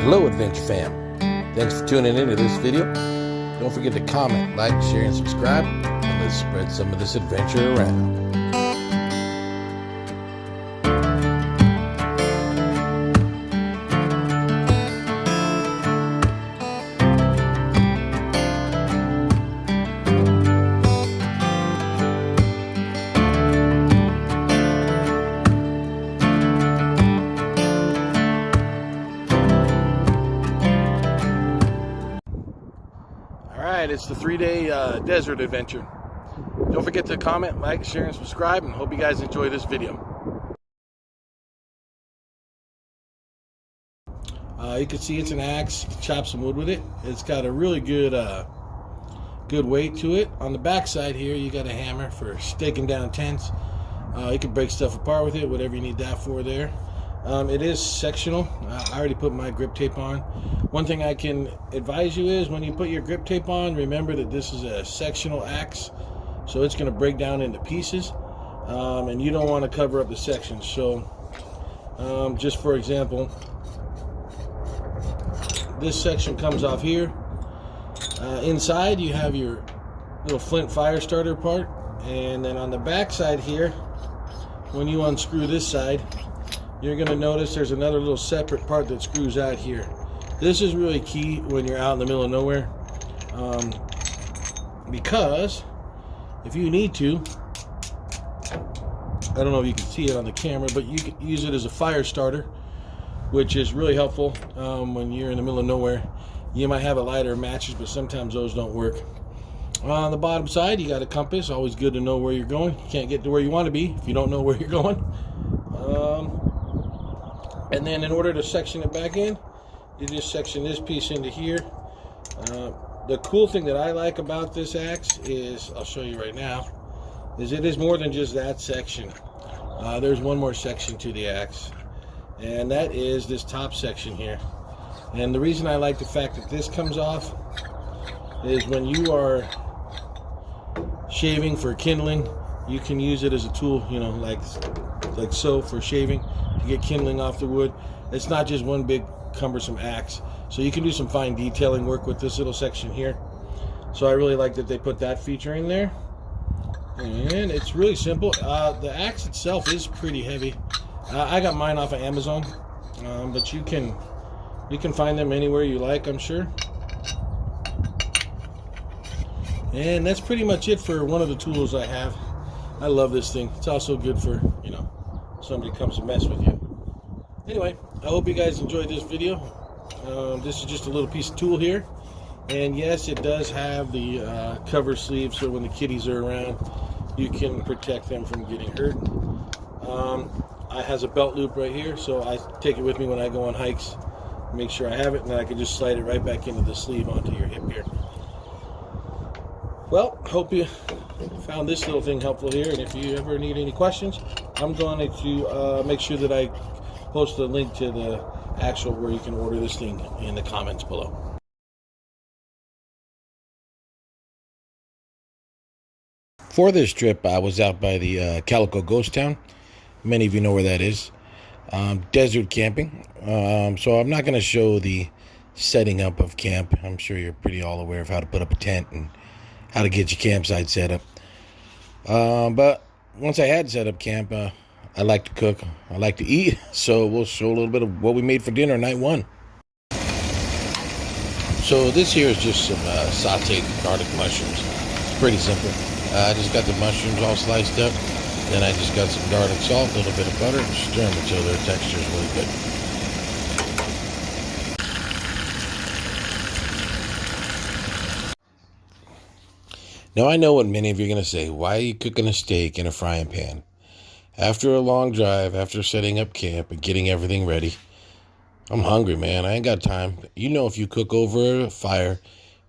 Hello, Adventure Fam. Thanks for tuning into this video. Don't forget to comment, like, share, and subscribe, and let's spread some of this adventure around. Alright, it's the 3-day desert adventure. Don't forget to comment, like, share, and subscribe, and hope you guys enjoy this video. You can see it's an axe. You can chop some wood with it. It's got a really good weight to it. On the back side here, you got a hammer for staking down tents. You can break stuff apart with it, whatever you need that for there. It is sectional. I already put my grip tape on. One thing I can advise you is when you put your grip tape on, remember that this is a sectional axe, so it's going to break down into pieces, and you don't want to cover up the sections. So just for example, this section comes off here. Inside you have your little flint fire starter part, and then on the back side here, when you unscrew this side, you're going to notice there's another little separate part that screws out here. This is really key when you're out in the middle of nowhere, because if you need to, I don't know if you can see it on the camera, but you can use it as a fire starter, which is really helpful when you're in the middle of nowhere. You might have a lighter or matches, but sometimes those don't work. On the bottom side, you got a compass. Always good to know where you're going. You can't get to where you want to be if you don't know where you're going. And then in order to section it back in, you just section this piece into here. The cool thing that I like about this axe is, I'll show you right now, is it is more than just that section. There's one more section to the axe, and that is this top section here. And the reason I like the fact that this comes off is when you are shaving for kindling, you can use it as a tool, you know, like so, for shaving, to get kindling off the wood. It's not just one big cumbersome axe, so you can do some fine detailing work with this little section here. So I really like that they put that feature in there, and it's really simple. The axe itself is pretty heavy. I got mine off of Amazon, but you can find them anywhere you like, I'm sure. And that's pretty much it for one of the tools I have. I love this thing. It's also good for, you know, somebody comes to mess with you. Anyway, I hope you guys enjoyed this video. This is just a little piece of tool here, and yes, it does have the cover sleeve, so when the kitties are around, you can protect them from getting hurt. It has a belt loop right here, so I take it with me when I go on hikes, make sure I have it, and then I can just slide it right back into the sleeve onto your hip here. Well, hope you found this little thing helpful here, and if you ever need any questions, I'm going to make sure that I post a link to the actual where you can order this thing in the comments below. For this trip, I was out by the Calico Ghost Town. Many of you know where that is. Desert camping. So I'm not going to show the setting up of camp. I'm sure you're pretty all aware of how to put up a tent and how to get your campsite set up. But once I had set up camp, I like to cook, I like to eat, so we'll show a little bit of what we made for dinner night one. So this here is just some sauteed garlic mushrooms. It's pretty simple. I just got the mushrooms all sliced up, then I just got some garlic salt, a little bit of butter, and stir them until their texture is really good. Now I know what many of you are going to say, why are you cooking a steak in a frying pan? After a long drive, after setting up camp and getting everything ready, I'm hungry, man. I ain't got time. You know, if you cook over a fire,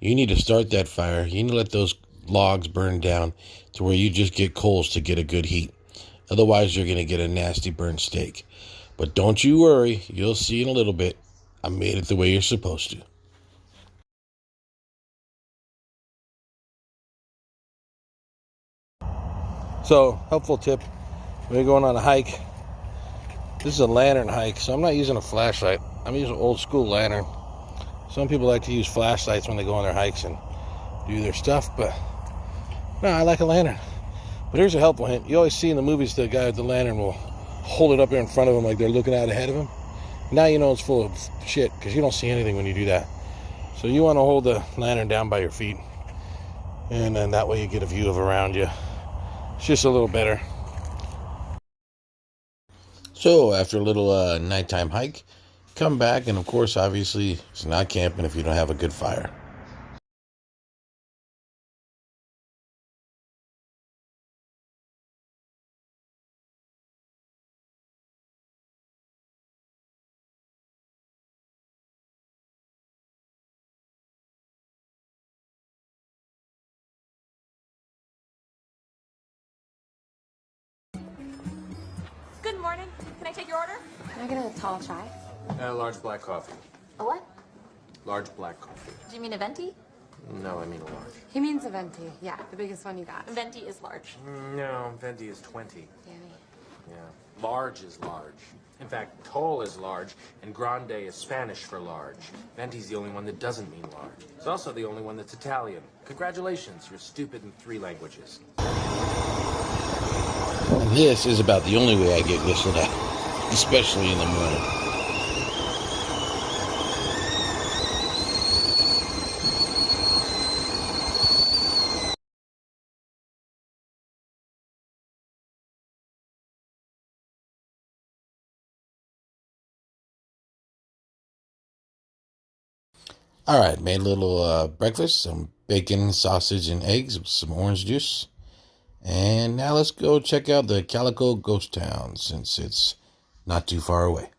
you need to start that fire. You need to let those logs burn down to where you just get coals to get a good heat. Otherwise, you're going to get a nasty burnt steak. But don't you worry. You'll see in a little bit. I made it the way you're supposed to. So, helpful tip. When you're going on a hike, this is a lantern hike, so I'm not using a flashlight. I'm using an old school lantern. Some people like to use flashlights when they go on their hikes and do their stuff, but no, I like a lantern. But here's a helpful hint. You always see in the movies the guy with the lantern will hold it up there in front of him like they're looking out ahead of him. Now you know it's full of shit because you don't see anything when you do that. So you want to hold the lantern down by your feet, and then that way you get a view of around you. It's just a little better. So after a little nighttime hike, come back, and of course, obviously, it's not camping if you don't have a good fire. Good morning. Can I take your order? Can I get a tall chai? Large black coffee. A what? Large black coffee. Do you mean a venti? No, I mean a large. He means a venti. Yeah, the biggest one you got. Venti is large. No, venti is 20. Danny. Yeah. Large is large. In fact, tall is large, and grande is Spanish for large. Venti's the only one that doesn't mean large. It's also the only one that's Italian. Congratulations, you're stupid in 3 languages. And this is about the only way I get whistled at, especially in the morning. All right, made a little breakfast, some bacon, sausage, and eggs with some orange juice. And now let's go check out the Calico Ghost Town since it's not too far away.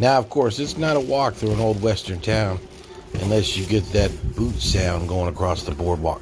Now, of course, it's not a walk through an old western town unless you get that boot sound going across the boardwalk.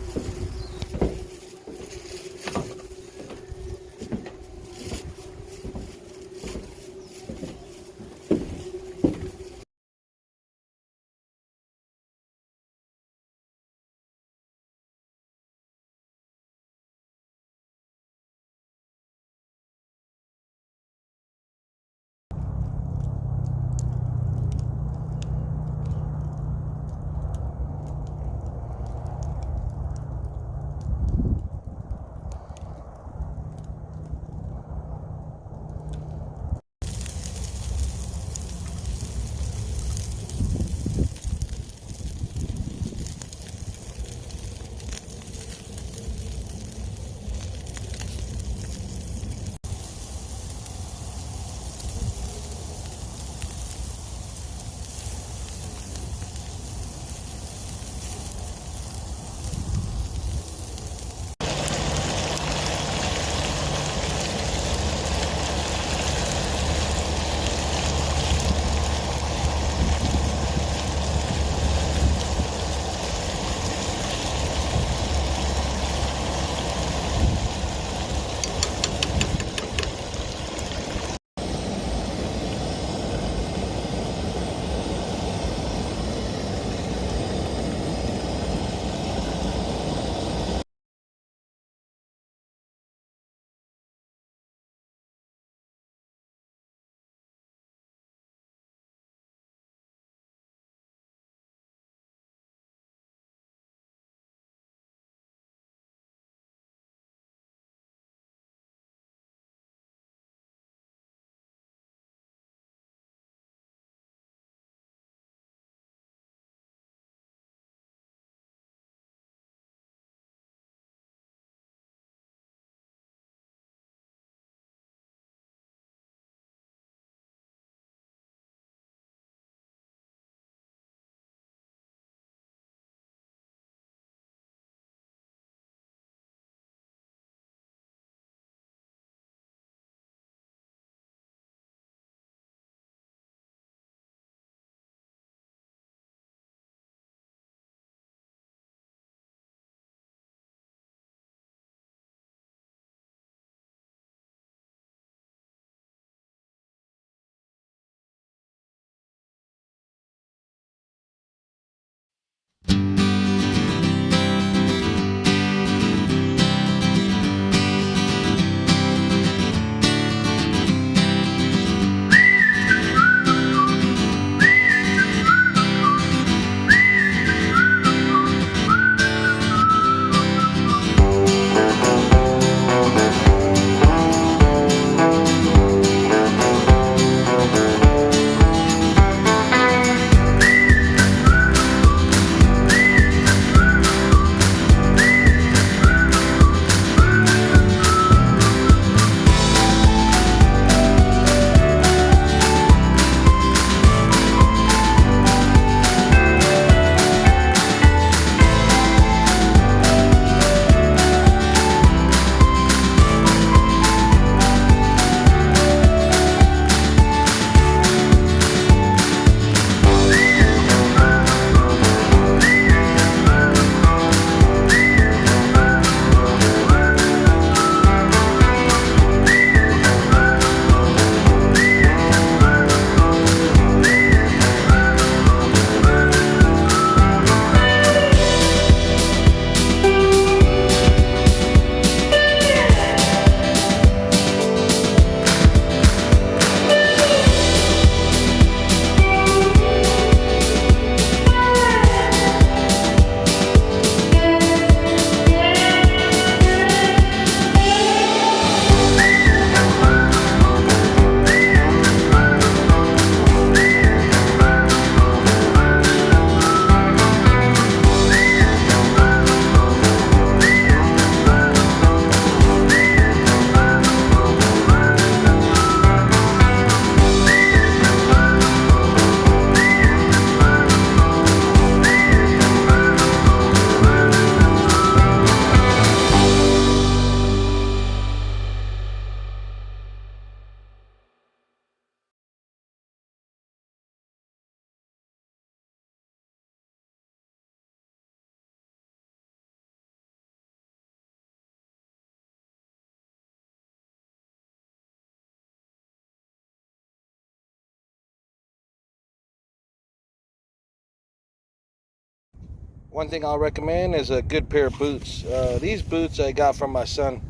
one thing I'll recommend is a good pair of boots. These boots I got from my son,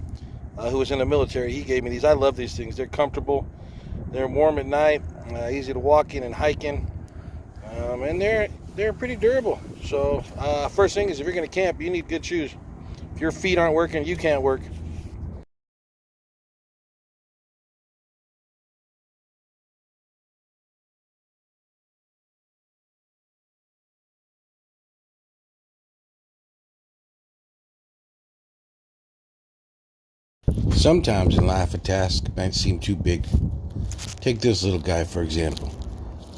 who was in the military. He gave me these. I love these things. They're comfortable. They're warm at night, easy to walk in and hike in, and they're pretty durable. So first thing is, if you're going to camp, you need good shoes. If your feet aren't working, you can't work. Sometimes in life a task might seem too big. Take this little guy for example.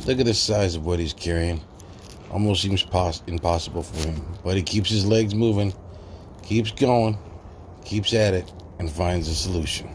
Look at the size of what he's carrying. Almost seems impossible for him, but he keeps his legs moving, keeps going, keeps at it, and finds a solution.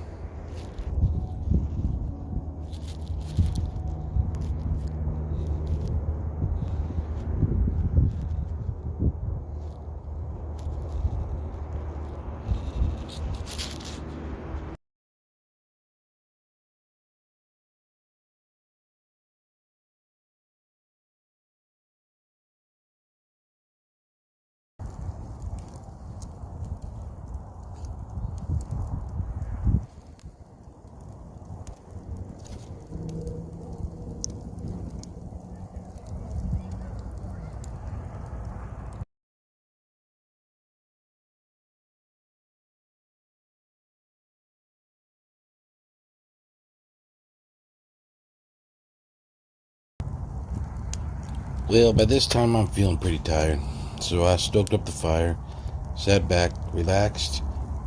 Well, by this time I'm feeling pretty tired, so I stoked up the fire, sat back, relaxed,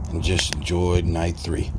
and just enjoyed night 3.